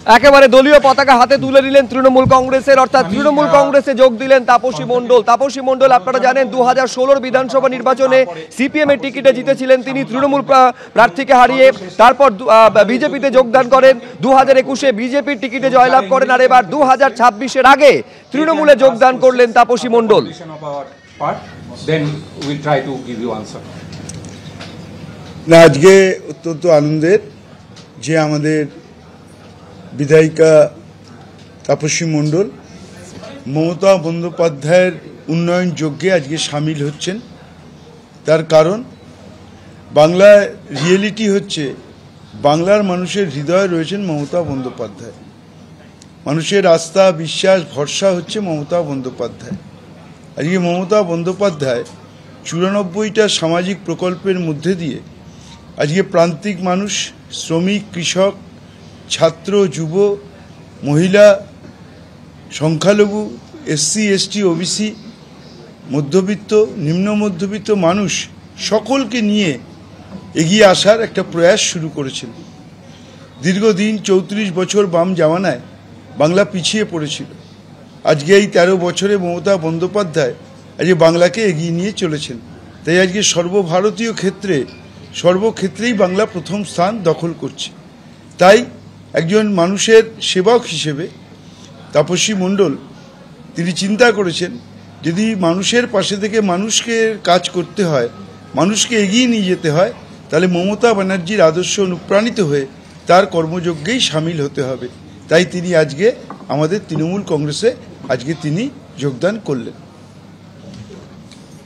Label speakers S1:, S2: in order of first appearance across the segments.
S1: একেবারে দলীয় পতাকা হাতে তুলে নিলেন তৃণমূল কংগ্রেসের, অর্থাৎ তৃণমূল কংগ্রেসে যোগ দিলেন তাপসী মণ্ডল। তাপসী মণ্ডল আপনারা জানেন 2016 বিধানসভা নির্বাচনে সিপিএম এর টিকিটে জিতেছিলেন তিনি, তৃণমূল প্রার্থীকে হারিয়ে। তারপর বিজেপিতে যোগদান করেন, 2021-এ বিজেপির টিকিটে জয়লাভ করেন, আর এবার 2026-এর আগে তৃণমূলে যোগদান করলেন তাপসী মণ্ডল।
S2: আজকে অত্যন্ত আনন্দের যে আমাদের বিধায়িকা তাপসী মণ্ডল মমতা বন্দ্যোপাধ্যায়ের উন্নয়ন যজ্ঞে আজকে সামিল হচ্ছেন। তার কারণ বাংলায় রিয়েলিটি হচ্ছে বাংলার মানুষের হৃদয়ে রয়েছেন মমতা বন্দ্যোপাধ্যায়। মানুষের আস্থা, বিশ্বাস, ভরসা হচ্ছে মমতা বন্দ্যোপাধ্যায়। আজকে মমতা বন্দ্যোপাধ্যায় 94টা সামাজিক প্রকল্পের মধ্যে দিয়ে আজকে প্রান্তিক মানুষ, শ্রমিক, কৃষক, ছাত্র, যুব, মহিলা, সংখ্যালঘু, এসসি, এসটি, ওবিসি, মধ্যবিত্ত, নিম্ন মধ্যবিত্ত মানুষ সকলকে নিয়ে এগিয়ে আসার একটা প্রয়াস শুরু করেছেন। দীর্ঘদিন 34 বছর বাম জামানায় বাংলা পিছিয়ে পড়েছিল। আজকে এই 13 বছরে মমতা বন্দ্যোপাধ্যায় আজকে বাংলাকে এগিয়ে নিয়ে চলেছেন। তাই আজকে সর্বক্ষেত্রেই বাংলা প্রথম স্থান দখল করছে। তাই একজন মানুষের সেবক হিসেবে তাপসী মণ্ডল তিনি চিন্তা করেছেন যদি মানুষের পাশে থেকে মানুষকে কাজ করতে হয়, মানুষকে এগিয়ে নিয়ে যেতে হয়, তাহলে মমতা ব্যানার্জির আদর্শ অনুপ্রাণিত হয়ে তার কর্মযজ্ঞেই সামিল হতে হবে। তাই তিনি আজকে আমাদের তৃণমূল কংগ্রেসে তিনি যোগদান করলেন।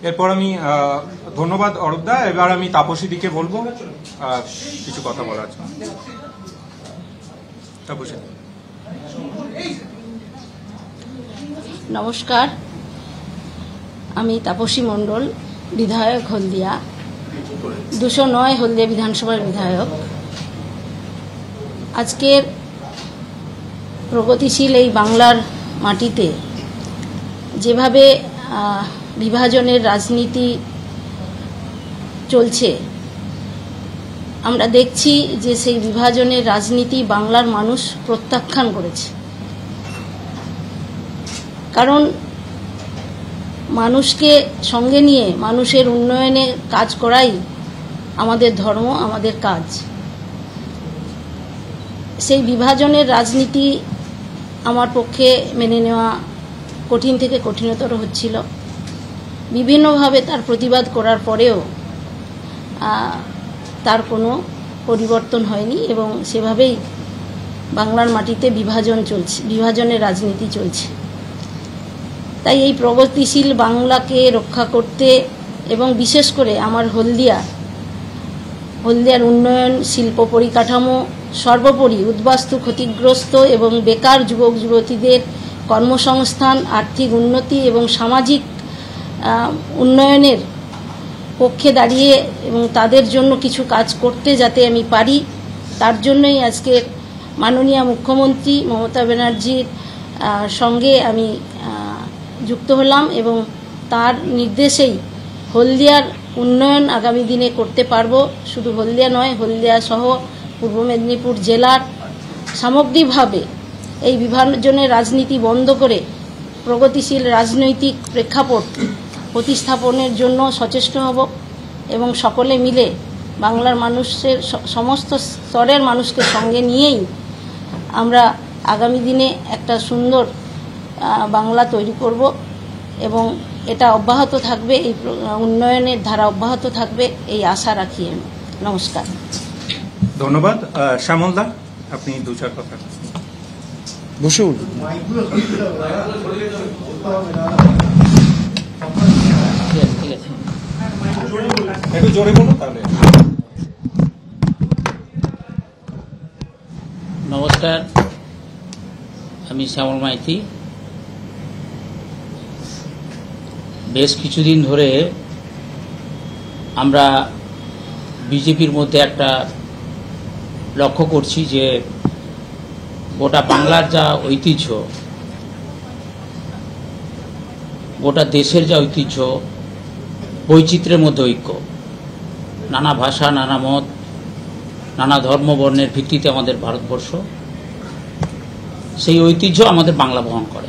S3: এরপর আমি ধন্যবাদ অরূপদা। এবার আমি তাপসী দিকে বলবো কিছু কথা বলার জন্য। তাপসী।
S4: নমস্কার, আমি তাপসী মণ্ডল, বিধায়ক হলদিয়া, 209 হলদিয়া বিধানসভার বিধায়ক। আজকের প্রগতিশীল এই বাংলার মাটিতে যেভাবে বিভাজনের রাজনীতি চলছে, আমরা দেখছি যে সেই বিভাজনের রাজনীতি বাংলার মানুষ প্রত্যাখ্যান করেছে। কারণ মানুষকে সঙ্গে নিয়ে মানুষের উন্নয়নে কাজ করাই আমাদের ধর্ম, আমাদের কাজ। সেই বিভাজনের রাজনীতি আমার পক্ষে মেনে নেওয়া কঠিন থেকে কঠিনতর হচ্ছিল। বিভিন্নভাবে তার প্রতিবাদ করার পরেও তার কোনো পরিবর্তন হয়নি এবং সেভাবেই বাংলার মাটিতে বিভাজনের রাজনীতি চলছে। তাই এই প্রগতিশীল বাংলাকে রক্ষা করতে এবং বিশেষ করে আমার হলদিয়ার উন্নয়ন, শিল্প পরিকাঠামো, সর্বোপরি উদ্বাস্তু ক্ষতিগ্রস্ত এবং বেকার যুবক যুবতীদের কর্মসংস্থান, আর্থিক উন্নতি এবং সামাজিক উন্নয়নের পক্ষে দাঁড়িয়ে এবং তাদের জন্য কিছু কাজ করতে যাতে আমি পারি, তার জন্যই আজকের মাননীয় মুখ্যমন্ত্রী মমতা ব্যানার্জির সঙ্গে আমি যুক্ত হলাম এবং তার নির্দেশেই হলদিয়ার উন্নয়ন আগামী দিনে করতে পারবো। শুধু হলদিয়া নয়, হলদিয়া সহ পূর্ব মেদিনীপুর জেলার সামগ্রিকভাবে এই বিভাজনের রাজনীতি বন্ধ করে প্রগতিশীল রাজনৈতিক প্রেক্ষাপট প্রতিস্থাপনের জন্য সচেষ্ট হব এবং সকলে মিলে বাংলার মানুষের সমস্ত স্তরের মানুষকে সঙ্গে নিয়েই আমরা আগামী দিনে একটা সুন্দর বাংলা তৈরি করব এবং এটা অব্যাহত থাকবে, এই উন্নয়নের ধারা অব্যাহত থাকবে, এই আশা রাখি আমি। নমস্কার।
S3: ধন্যবাদ। শ্যামলদা, আপনি 2-4 কথা
S2: বসে উঠুন।
S3: একটু জোরে বলুন তাহলে।
S5: নমস্কার, আমি শ্যামল মাইতি। বেশ কিছুদিন ধরে আমরা বিজেপির মধ্যে একটা লক্ষ্য করছি যে গোটা বাংলার যা ঐতিহ্য, গোটা দেশের যা ঐতিহ্য, বৈচিত্র্যের মধ্যে ঐক্য, নানা ভাষা, নানা মত, নানা ধর্ম বর্ণের ভিত্তিতে আমাদের ভারতবর্ষ, সেই ঐতিহ্য আমাদের বাংলা বহন করে।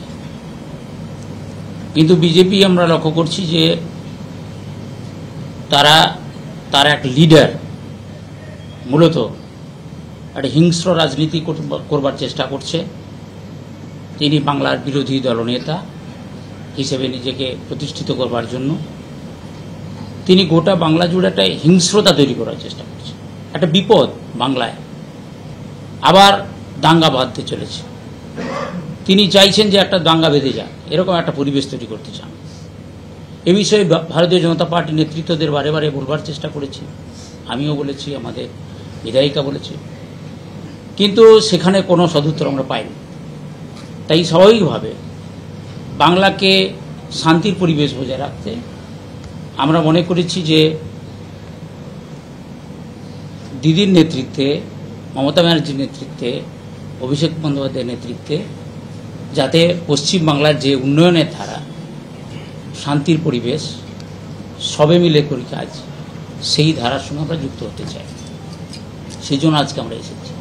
S5: কিন্তু বিজেপি আমরা লক্ষ্য করছি যে তার এক লিডার মূলত একটা হিংস্র রাজনীতি করবার চেষ্টা করছে। তিনি বাংলার বিরোধী দলনেতা হিসেবে নিজেকে প্রতিষ্ঠিত করবার জন্য তিনি গোটা বাংলা জুড়ে একটা হিংস্রতা তৈরি করার চেষ্টা করছে। একটা বিপদ বাংলায়, আবার দাঙ্গা বাঁধতে চলেছে। তিনি চাইছেন যে একটা দাঙ্গা বেঁধে যাক, এরকম একটা পরিবেশ তৈরি করতে চান। এ বিষয়ে ভারতীয় জনতা পার্টি নেতৃত্বদের বারে বারে বলবার চেষ্টা করেছি, আমিও বলেছি, আমাদের বিধায়িকা বলেছে, কিন্তু সেখানে কোনো সদুত্তর আমরা পাইনি। তাই স্বাভাবিকভাবে বাংলাকে শান্তির পরিবেশ বজায় রাখতে আমরা মনে করেছি যে দিদির নেতৃত্বে, মমতা ব্যানার্জির নেতৃত্বে, অভিষেক বন্দ্যোপাধ্যায়ের নেতৃত্বে যাতে পশ্চিমবাংলার যে উন্নয়নের ধারা, শান্তির পরিবেশ, সবে মিলে করি কাজ, সেই ধারার সঙ্গে আমরা যুক্ত হতে চাই। সেই জন্য আজকে আমরা এসেছি।